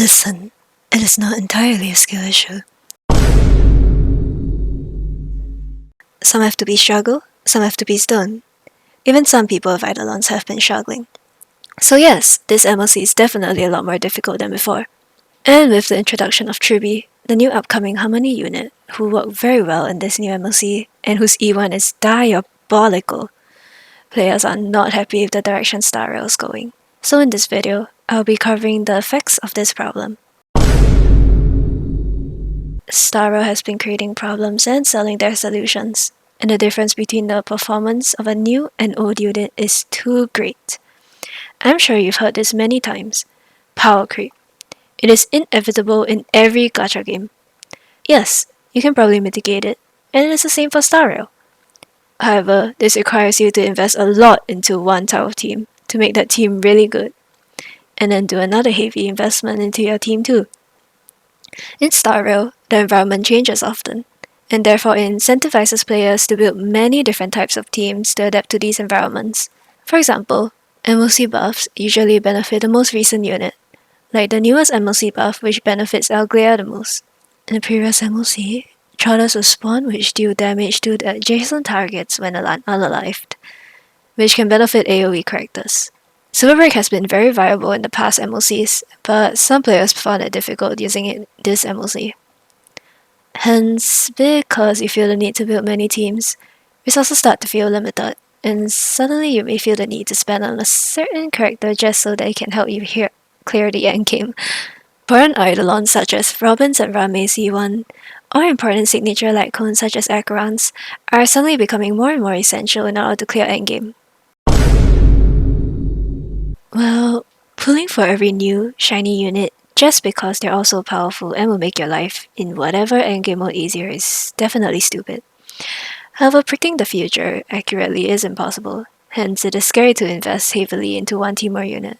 Listen, it is not entirely a skill issue. Some have to be struggle, some have to be stone. Even some people of Eidolons have been struggling. So yes, this MOC is definitely a lot more difficult than before. And with the introduction of Truby, the new upcoming Harmony unit, who work very well in this new MOC, and whose E1 is diabolical, players are not happy with the direction Star Rail is going. So in this video, I'll be covering the effects of this problem. Star Rail has been creating problems and selling their solutions, and the difference between the performance of a new and old unit is too great. I'm sure you've heard this many times. Power creep. It is inevitable in every gacha game. Yes, you can probably mitigate it, and it is the same for Star Rail. However, this requires you to invest a lot into one type of team to make that team really good, and then do another heavy investment into your team too. In Star Rail, the environment changes often, and therefore it incentivizes players to build many different types of teams to adapt to these environments. For example, MOC buffs usually benefit the most recent unit, like the newest MOC buff which benefits Alglea the most. In the previous MOC, Trotters will spawn which deal damage to the adjacent targets when unalived, which can benefit AoE characters. Silver Break has been very viable in the past MOCs, but some players found it difficult using it this MOC. Hence, because you feel the need to build many teams, resources start to feel limited, and suddenly you may feel the need to spend on a certain character just so that it can help you clear the endgame. Important Eidolons such as Robin's and Rame's E1, or important signature light cones such as Acheron's, are suddenly becoming more and more essential in order to clear endgame. Well, pulling for every new, shiny unit just because they're all so powerful and will make your life in whatever endgame mode easier is definitely stupid. However, predicting the future accurately is impossible, hence it is scary to invest heavily into one team or unit.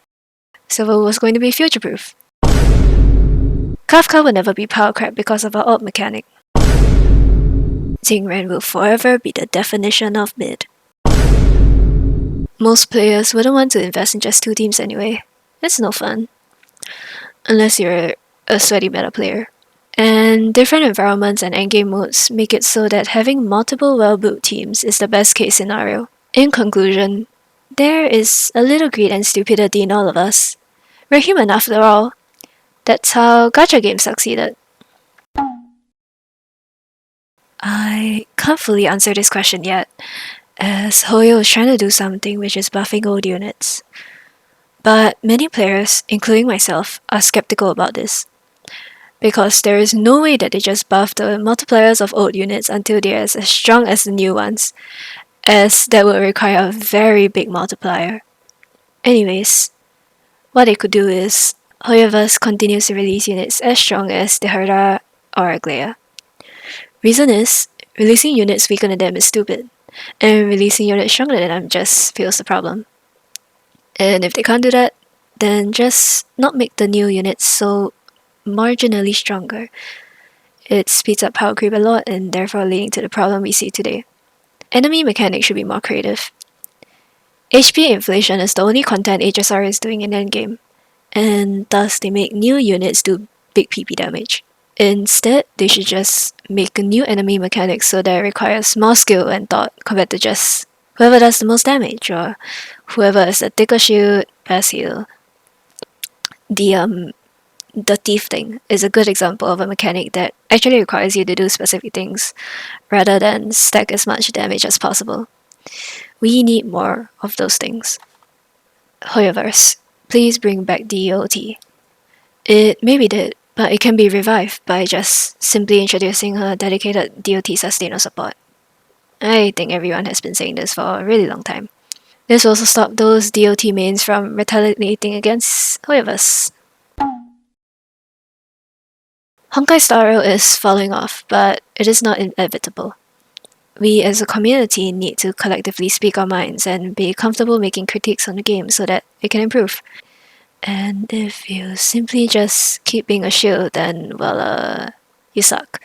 Silver was going to be future-proof. Kafka will never be power crap because of our ult mechanic. Zingren will forever be the definition of mid. Most players wouldn't want to invest in just two teams anyway. It's no fun. Unless you're a sweaty meta player. And different environments and endgame modes make it so that having multiple well-built teams is the best case scenario. In conclusion, there is a little greed and stupidity in all of us. We're human after all. That's how gacha games succeeded. I can't fully answer this question yet, as Hoyo is trying to do something which is buffing old units. But many players, including myself, are skeptical about this, because there is no way that they just buff the multipliers of old units until they are as strong as the new ones, as that would require a very big multiplier. Anyways, what they could do is, hoyoverse continues to release units as strong as the Hera or Aglea. Reason is, releasing units weaker than them is stupid, and releasing units stronger than them just feels the problem. And if they can't do that, then just not make the new units so marginally stronger. It speeds up power creep a lot and therefore leading to the problem we see today. Enemy mechanics should be more creative. HP inflation is the only content HSR is doing in endgame, and thus they make new units do big PP damage. Instead, they should just make a new enemy mechanic so that it requires more skill and thought compared to just whoever does the most damage or whoever is the thicker shield, best heal. The thief thing is a good example of a mechanic that actually requires you to do specific things rather than stack as much damage as possible. We need more of those things. Hoyoverse, please bring back DOT. It maybe did, but it can be revived by just simply introducing a dedicated DOT sustainer support. I think everyone has been saying this for a really long time. This will also stop those DOT mains from retaliating against Hoyoverse. Honkai Star Rail is falling off, but it is not inevitable. We as a community need to collectively speak our minds and be comfortable making critiques on the game so that it can improve. And if you simply just keep being a shield, then, well, you suck.